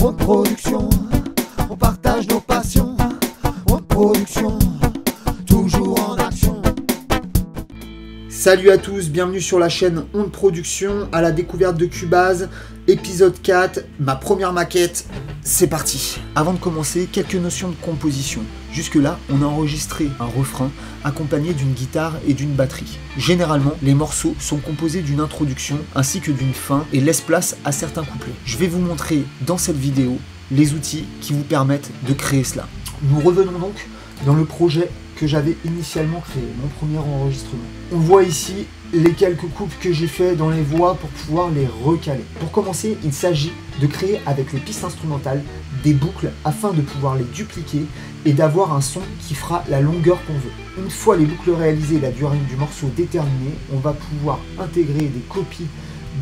On production, on partage nos passions. On production, toujours en action. Salut à tous, bienvenue sur la chaîne Onde Production, à la découverte de Cubase, épisode 4, ma première maquette, c'est parti. Avant de commencer, quelques notions de composition. Jusque là, on a enregistré un refrain accompagné d'une guitare et d'une batterie. Généralement, les morceaux sont composés d'une introduction ainsi que d'une fin et laissent place à certains couplets. Je vais vous montrer dans cette vidéo les outils qui vous permettent de créer cela. Nous revenons donc dans le projet que j'avais initialement créé, mon premier enregistrement. On voit ici les quelques coupes que j'ai fait dans les voix pour pouvoir les recaler. Pour commencer, il s'agit de créer avec les pistes instrumentales des boucles afin de pouvoir les dupliquer et d'avoir un son qui fera la longueur qu'on veut. Une fois les boucles réalisées et la durée du morceau déterminée, on va pouvoir intégrer des copies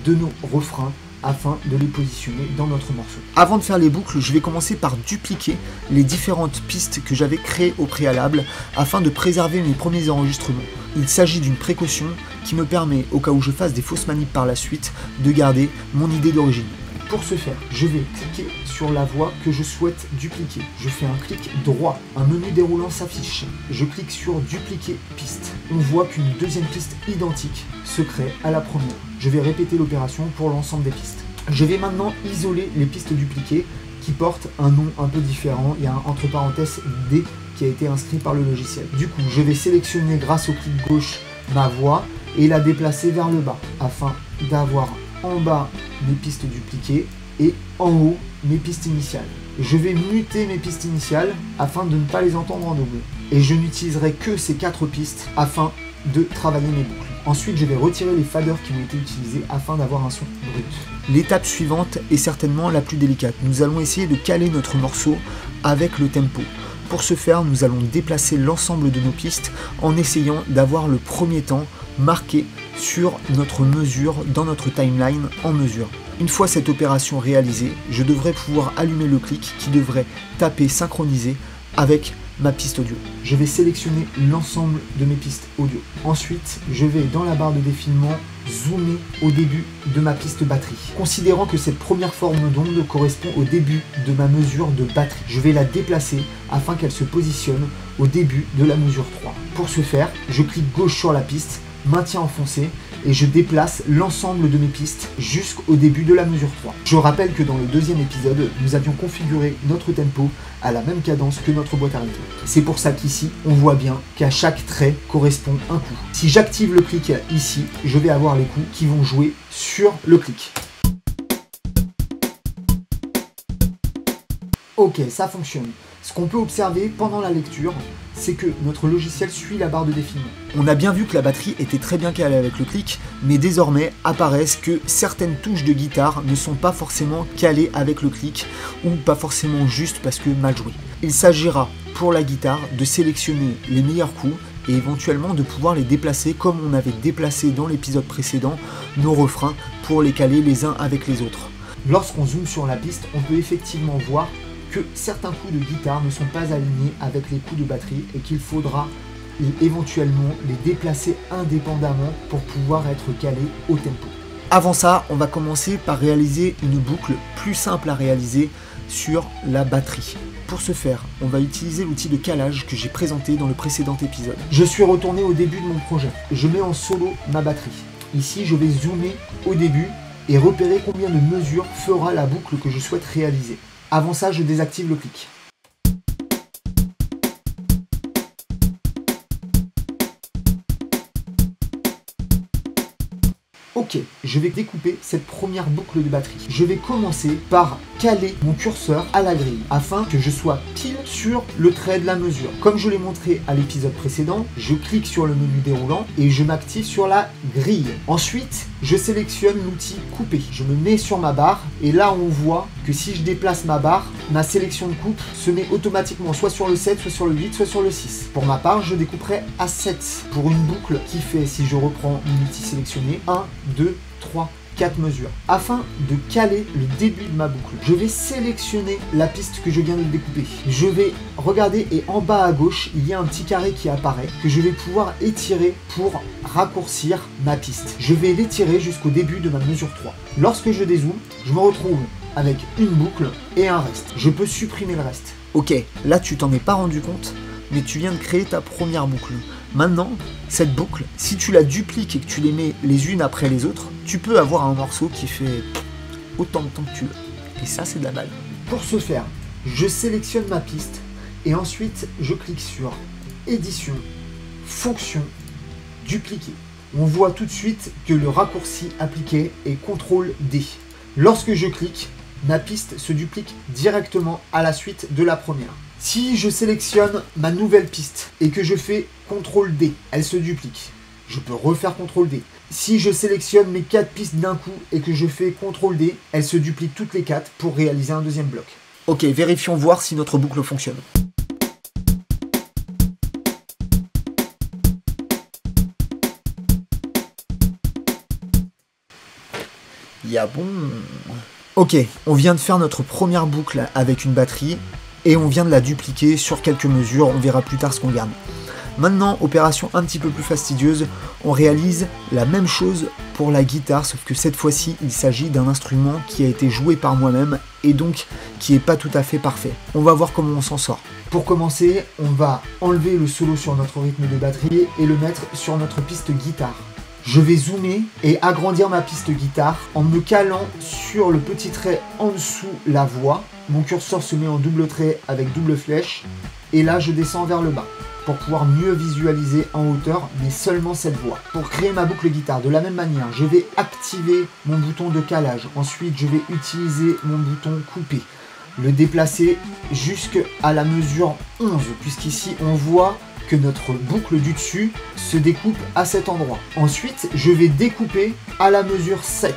de nos refrains afin de les positionner dans notre morceau. Avant de faire les boucles, je vais commencer par dupliquer les différentes pistes que j'avais créées au préalable afin de préserver mes premiers enregistrements. Il s'agit d'une précaution qui me permet, au cas où je fasse des fausses manips par la suite, de garder mon idée d'origine. Pour ce faire, je vais cliquer sur la voix que je souhaite dupliquer. Je fais un clic droit, un menu déroulant s'affiche. Je clique sur dupliquer piste. On voit qu'une deuxième piste identique se crée à la première. Je vais répéter l'opération pour l'ensemble des pistes. Je vais maintenant isoler les pistes dupliquées qui portent un nom un peu différent. Il y a un entre parenthèses D qui a été inscrit par le logiciel. Du coup, je vais sélectionner grâce au clic gauche ma voix et la déplacer vers le bas afin d'avoir en bas mes pistes dupliquées et en haut mes pistes initiales. Je vais muter mes pistes initiales afin de ne pas les entendre en double. Et je n'utiliserai que ces 4 pistes afin de travailler mes boucles. Ensuite, je vais retirer les faders qui ont été utilisés afin d'avoir un son brut. L'étape suivante est certainement la plus délicate. Nous allons essayer de caler notre morceau avec le tempo. Pour ce faire, nous allons déplacer l'ensemble de nos pistes en essayant d'avoir le premier temps marqué sur notre mesure, dans notre timeline en mesure. Une fois cette opération réalisée, je devrais pouvoir allumer le clic qui devrait taper synchronisé avec ma piste audio. Je vais sélectionner l'ensemble de mes pistes audio. Ensuite, je vais dans la barre de défilement zoomer au début de ma piste batterie. Considérant que cette première forme d'onde correspond au début de ma mesure de batterie, je vais la déplacer afin qu'elle se positionne au début de la mesure 3. Pour ce faire, je clique gauche sur la piste, maintien enfoncé, et je déplace l'ensemble de mes pistes jusqu'au début de la mesure 3. Je rappelle que dans le deuxième épisode, nous avions configuré notre tempo à la même cadence que notre boîte à rythme. C'est pour ça qu'ici, on voit bien qu'à chaque trait correspond un coup. Si j'active le clic ici, je vais avoir les coups qui vont jouer sur le clic. Ok, ça fonctionne. Ce qu'on peut observer pendant la lecture, c'est que notre logiciel suit la barre de défilement. On a bien vu que la batterie était très bien calée avec le clic, mais désormais apparaissent que certaines touches de guitare ne sont pas forcément calées avec le clic, ou pas forcément juste parce que mal jouées. Il s'agira pour la guitare de sélectionner les meilleurs coups et éventuellement de pouvoir les déplacer comme on avait déplacé dans l'épisode précédent nos refrains pour les caler les uns avec les autres. Lorsqu'on zoome sur la piste, on peut effectivement voir que certains coups de guitare ne sont pas alignés avec les coups de batterie et qu'il faudra éventuellement les déplacer indépendamment pour pouvoir être calés au tempo. Avant ça, on va commencer par réaliser une boucle plus simple à réaliser sur la batterie. Pour ce faire, on va utiliser l'outil de calage que j'ai présenté dans le précédent épisode. Je suis retourné au début de mon projet. Je mets en solo ma batterie. Ici, je vais zoomer au début et repérer combien de mesures fera la boucle que je souhaite réaliser. Avant ça, je désactive le clic. Ok, je vais découper cette première boucle de batterie. Je vais commencer par caler mon curseur à la grille afin que je sois pile sur le trait de la mesure. Comme je l'ai montré à l'épisode précédent, je clique sur le menu déroulant et je m'active sur la grille. Ensuite, je sélectionne l'outil couper. Je me mets sur ma barre et là on voit que si je déplace ma barre, ma sélection de coupe se met automatiquement soit sur le 7, soit sur le 8, soit sur le 6. Pour ma part, je découperai à 7 pour une boucle qui fait, si je reprends mon outil sélectionné, 1, 2, 3, 4 mesures. Afin de caler le début de ma boucle, je vais sélectionner la piste que je viens de découper. Je vais regarder et en bas à gauche, il y a un petit carré qui apparaît que je vais pouvoir étirer pour raccourcir ma piste. Je vais l'étirer jusqu'au début de ma mesure 3. Lorsque je dézoome, je me retrouve avec une boucle et un reste. Je peux supprimer le reste. Ok, là tu t'en es pas rendu compte, mais tu viens de créer ta première boucle. Maintenant, cette boucle, si tu la dupliques et que tu les mets les unes après les autres, tu peux avoir un morceau qui fait autant de temps que tu veux. Et ça, c'est de la balle. Pour ce faire, je sélectionne ma piste et ensuite je clique sur Édition, Fonction, Dupliquer. On voit tout de suite que le raccourci appliqué est CTRL-D. Lorsque je clique, ma piste se duplique directement à la suite de la première. Si je sélectionne ma nouvelle piste et que je fais CTRL-D, elle se duplique. Je peux refaire CTRL-D. Si je sélectionne mes 4 pistes d'un coup et que je fais CTRL-D, elles se dupliquent toutes les 4 pour réaliser un deuxième bloc. Ok, vérifions voir si notre boucle fonctionne. Ya bon. Ok, on vient de faire notre première boucle avec une batterie et on vient de la dupliquer sur quelques mesures, on verra plus tard ce qu'on garde. Maintenant, opération un petit peu plus fastidieuse, on réalise la même chose pour la guitare, sauf que cette fois-ci, il s'agit d'un instrument qui a été joué par moi-même et donc qui n'est pas tout à fait parfait. On va voir comment on s'en sort. Pour commencer, on va enlever le solo sur notre rythme de batterie et le mettre sur notre piste guitare. Je vais zoomer et agrandir ma piste guitare en me calant sur le petit trait en dessous la voix. Mon curseur se met en double trait avec double flèche et là je descends vers le bas pour pouvoir mieux visualiser en hauteur, mais seulement cette voix. Pour créer ma boucle guitare, de la même manière, je vais activer mon bouton de calage. Ensuite, je vais utiliser mon bouton couper, le déplacer jusqu'à la mesure 11, puisqu'ici on voit que notre boucle du dessus se découpe à cet endroit. Ensuite, je vais découper à la mesure 7.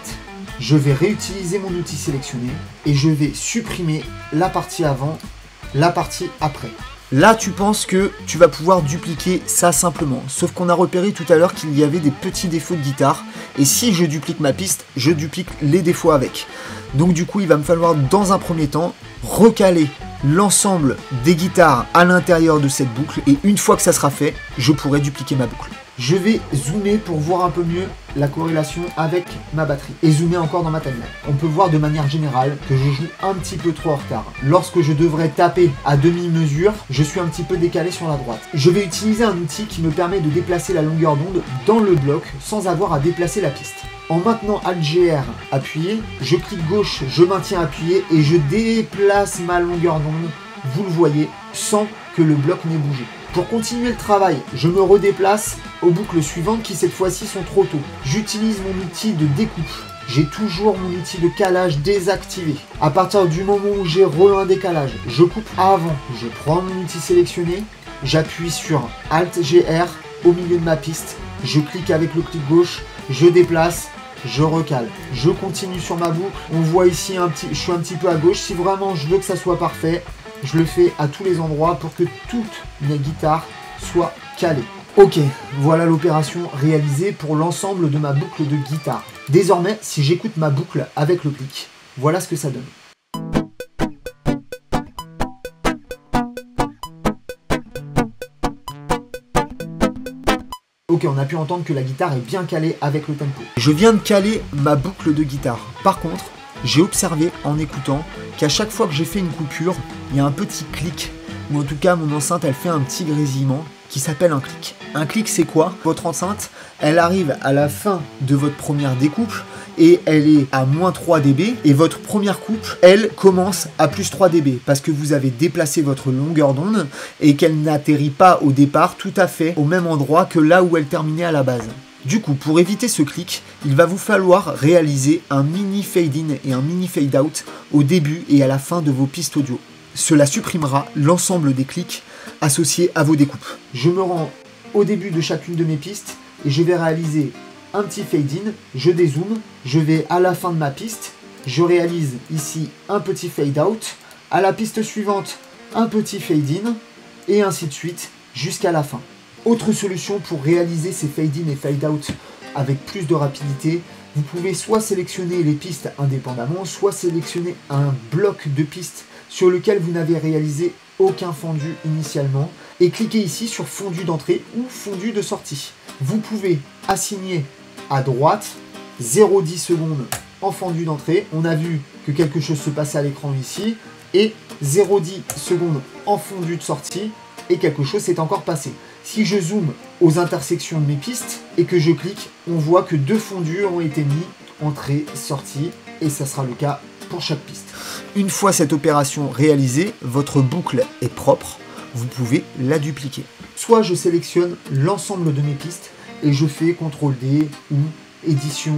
Je vais réutiliser mon outil sélectionné et je vais supprimer la partie avant, la partie après. Là, tu penses que tu vas pouvoir dupliquer ça simplement. Sauf qu'on a repéré tout à l'heure qu'il y avait des petits défauts de guitare. Et si je duplique ma piste, je duplique les défauts avec. Donc du coup, il va me falloir dans un premier temps recaler l'ensemble des guitares à l'intérieur de cette boucle. Et une fois que ça sera fait, je pourrai dupliquer ma boucle. Je vais zoomer pour voir un peu mieux la corrélation avec ma batterie. Et zoomer encore dans ma timeline. On peut voir de manière générale que je joue un petit peu trop en retard. Lorsque je devrais taper à demi-mesure, je suis un petit peu décalé sur la droite. Je vais utiliser un outil qui me permet de déplacer la longueur d'onde dans le bloc sans avoir à déplacer la piste. En maintenant Alt-GR appuyé, je clique gauche, je maintiens appuyé et je déplace ma longueur d'onde, vous le voyez, sans que le bloc n'ait bougé. Pour continuer le travail, je me redéplace aux boucles suivantes qui cette fois-ci sont trop tôt. J'utilise mon outil de découpe. J'ai toujours mon outil de calage désactivé. À partir du moment où j'ai un décalage, je coupe avant. Je prends mon outil sélectionné, j'appuie sur Alt-GR au milieu de ma piste, je clique avec le clic gauche, je déplace, je recale. Je continue sur ma boucle. On voit ici je suis un petit peu à gauche. Si vraiment je veux que ça soit parfait, je le fais à tous les endroits pour que toutes mes guitares soient calées. Ok, voilà l'opération réalisée pour l'ensemble de ma boucle de guitare. Désormais, si j'écoute ma boucle avec le clic, voilà ce que ça donne. Ok, on a pu entendre que la guitare est bien calée avec le tempo. Je viens de caler ma boucle de guitare. Par contre, j'ai observé en écoutant qu'à chaque fois que j'ai fait une coupure, il y a un petit clic, ou en tout cas mon enceinte elle fait un petit grésillement qui s'appelle un clic. Un clic c'est quoi? Votre enceinte, elle arrive à la fin de votre première découpe et elle est à -3 dB et votre première coupe, elle commence à +3 dB parce que vous avez déplacé votre longueur d'onde et qu'elle n'atterrit pas au départ tout à fait au même endroit que là où elle terminait à la base. Du coup, pour éviter ce clic, il va vous falloir réaliser un mini fade-in et un mini fade-out au début et à la fin de vos pistes audio. Cela supprimera l'ensemble des clics associés à vos découpes. Je me rends au début de chacune de mes pistes et je vais réaliser un petit fade-in, je dézoome, je vais à la fin de ma piste, je réalise ici un petit fade-out, à la piste suivante, un petit fade-in, et ainsi de suite jusqu'à la fin. Autre solution pour réaliser ces fade-in et fade-out avec plus de rapidité, vous pouvez soit sélectionner les pistes indépendamment, soit sélectionner un bloc de pistes sur lequel vous n'avez réalisé aucun fondu initialement et cliquez ici sur fondu d'entrée ou fondu de sortie. Vous pouvez assigner à droite 0,10 secondes en fondu d'entrée. On a vu que quelque chose se passait à l'écran ici. Et 0,10 secondes en fondu de sortie. Et quelque chose s'est encore passé. Si je zoome aux intersections de mes pistes et que je clique, on voit que 2 fondus ont été mis, entrée, sortie. Et ça sera le cas pour chaque piste. Une fois cette opération réalisée, votre boucle est propre. Vous pouvez la dupliquer. Soit je sélectionne l'ensemble de mes pistes et je fais CTRL-D ou édition,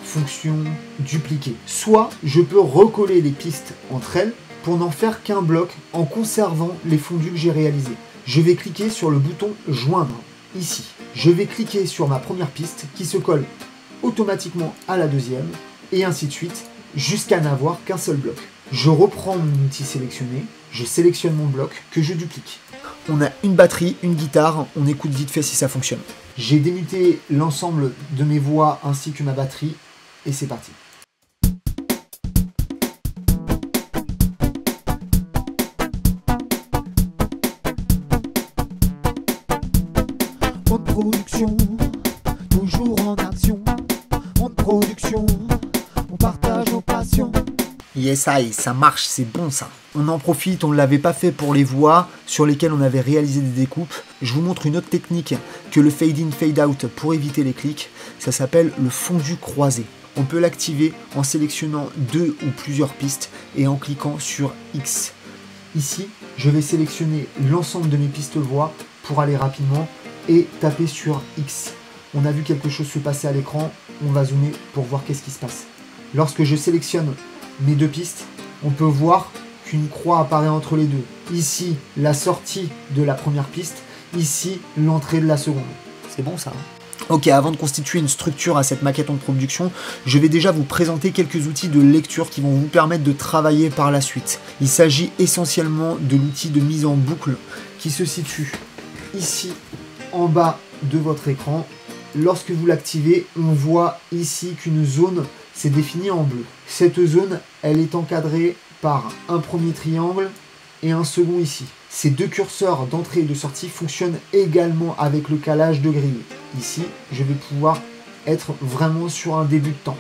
fonction, dupliquer. Soit je peux recoller les pistes entre elles pour n'en faire qu'un bloc en conservant les fondus que j'ai réalisés. Je vais cliquer sur le bouton joindre ici. Je vais cliquer sur ma première piste qui se colle automatiquement à la deuxième et ainsi de suite jusqu'à n'avoir qu'un seul bloc. Je reprends mon outil sélectionné, je sélectionne mon bloc que je duplique. On a une batterie, une guitare, on écoute vite fait si ça fonctionne. J'ai démuté l'ensemble de mes voix ainsi que ma batterie et c'est parti. En production, toujours en action. En production, on partage nos passions. Yes, ça marche, c'est bon ça. On en profite, on ne l'avait pas fait pour les voix sur lesquelles on avait réalisé des découpes. Je vous montre une autre technique que le fade in, fade out pour éviter les clics. Ça s'appelle le fondu croisé. On peut l'activer en sélectionnant 2 ou plusieurs pistes et en cliquant sur X. Ici, je vais sélectionner l'ensemble de mes pistes voix pour aller rapidement et taper sur X. On a vu quelque chose se passer à l'écran, on va zoomer pour voir qu'est-ce qui se passe. Lorsque je sélectionne mes 2 pistes, on peut voir qu'une croix apparaît entre les deux. Ici, la sortie de la première piste, ici, l'entrée de la seconde. C'est bon ça, hein? Ok, avant de constituer une structure à cette maquette en production, je vais déjà vous présenter quelques outils de lecture qui vont vous permettre de travailler par la suite. Il s'agit essentiellement de l'outil de mise en boucle qui se situe ici, en bas de votre écran. Lorsque vous l'activez, on voit ici qu'une zone s'est définie en bleu. Cette zone, elle est encadrée par un premier triangle et un second ici. Ces 2 curseurs d'entrée et de sortie fonctionnent également avec le calage de grille. Ici, je vais pouvoir être vraiment sur un début de temps.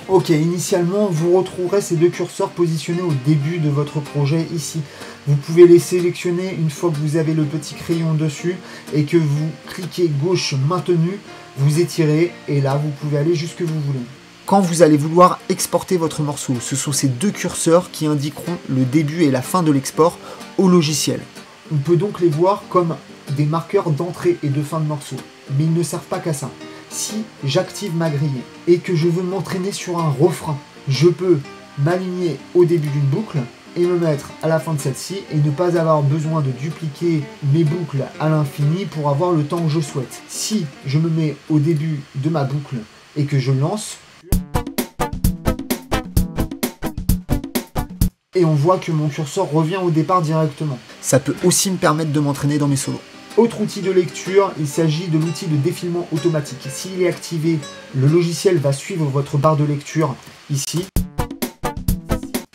Ok, initialement, vous retrouverez ces 2 curseurs positionnés au début de votre projet ici. Vous pouvez les sélectionner une fois que vous avez le petit crayon dessus et que vous cliquez gauche maintenu, vous étirez et là, vous pouvez aller jusque vous voulez. Quand vous allez vouloir exporter votre morceau, ce sont ces 2 curseurs qui indiqueront le début et la fin de l'export au logiciel. On peut donc les voir comme des marqueurs d'entrée et de fin de morceau, mais ils ne servent pas qu'à ça. Si j'active ma grille et que je veux m'entraîner sur un refrain, je peux m'aligner au début d'une boucle et me mettre à la fin de celle-ci et ne pas avoir besoin de dupliquer mes boucles à l'infini pour avoir le temps que je souhaite. Si je me mets au début de ma boucle et que je lance, et on voit que mon curseur revient au départ directement. Ça peut aussi me permettre de m'entraîner dans mes solos. Autre outil de lecture, il s'agit de l'outil de défilement automatique. S'il est activé, le logiciel va suivre votre barre de lecture ici.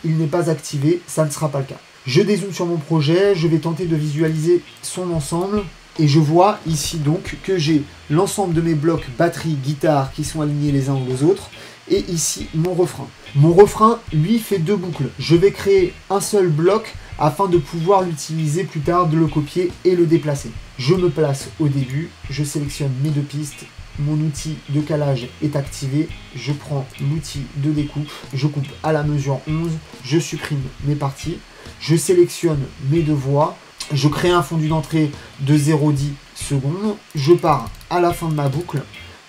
Il n'est pas activé, ça ne sera pas le cas. Je dézoome sur mon projet, je vais tenter de visualiser son ensemble. Et je vois ici donc que j'ai l'ensemble de mes blocs batterie, guitare qui sont alignés les uns aux autres. Et ici, mon refrain. Mon refrain, lui, fait 2 boucles. Je vais créer un seul bloc afin de pouvoir l'utiliser plus tard, de le copier et le déplacer. Je me place au début, je sélectionne mes 2 pistes. Mon outil de calage est activé. Je prends l'outil de découpe. Je coupe à la mesure 11. Je supprime mes parties. Je sélectionne mes 2 voix. Je crée un fondu d'entrée de 0,10 secondes. Je pars à la fin de ma boucle.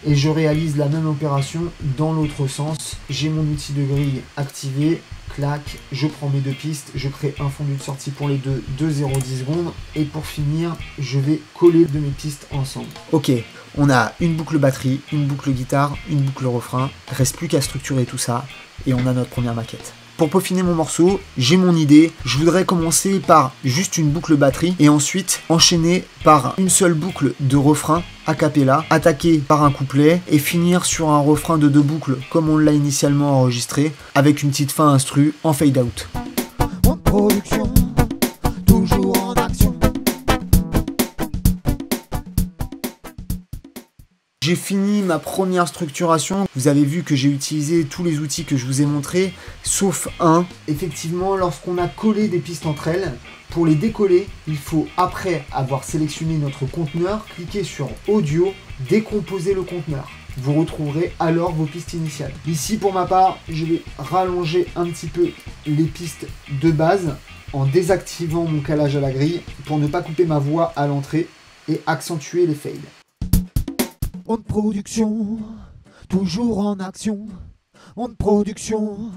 Et je réalise la même opération dans l'autre sens. J'ai mon outil de grille activé, clac, je prends mes 2 pistes, je crée un fondu de sortie pour les deux de 0,10 secondes. Et pour finir, je vais coller 2 mes pistes ensemble. Ok, on a une boucle batterie, une boucle guitare, une boucle refrain. Il ne reste plus qu'à structurer tout ça et on a notre première maquette. Pour peaufiner mon morceau, j'ai mon idée. Je voudrais commencer par juste une boucle batterie et ensuite enchaîner par une seule boucle de refrain a cappella, attaquer par un couplet et finir sur un refrain de 2 boucles comme on l'a initialement enregistré avec une petite fin instru en fade out. En production, toujours en action. J'ai fini ma première structuration. Vous avez vu que j'ai utilisé tous les outils que je vous ai montrés, sauf un. Effectivement, lorsqu'on a collé des pistes entre elles, pour les décoller, il faut, après avoir sélectionné notre conteneur, cliquer sur Audio, décomposer le conteneur. Vous retrouverez alors vos pistes initiales. Ici, pour ma part, je vais rallonger un petit peu les pistes de base en désactivant mon calage à la grille pour ne pas couper ma voix à l'entrée et accentuer les fades. On de production, toujours en action. On de production,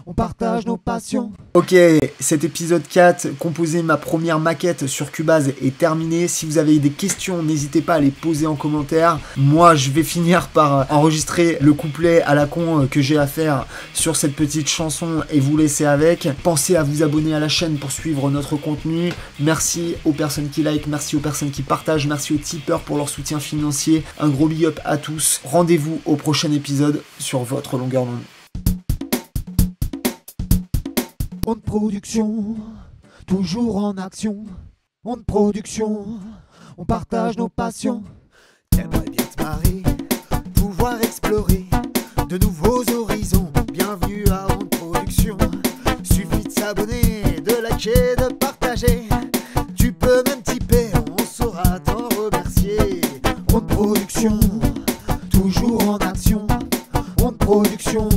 on partage nos passions. Ok, cet épisode 4, composer ma première maquette sur Cubase, est terminé. Si vous avez des questions, n'hésitez pas à les poser en commentaire. Moi, je vais finir par enregistrer le couplet à la con que j'ai à faire sur cette petite chanson et vous laisser avec. Pensez à vous abonner à la chaîne pour suivre notre contenu. Merci aux personnes qui like, merci aux personnes qui partagent, merci aux tipeurs pour leur soutien financier. Un gros big up à tous. Rendez-vous au prochain épisode sur votre longueur d'onde. On de production, toujours en action. On de production, on partage nos passions. T'aimerais bien te marrer, pouvoir explorer de nouveaux horizons. Bienvenue à On de production. Suffit de s'abonner, de liker, de partager. Tu peux même typer, on saura t'en remercier. On de production, toujours en action. On de production,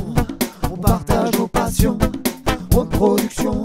on partage nos passions. On de production.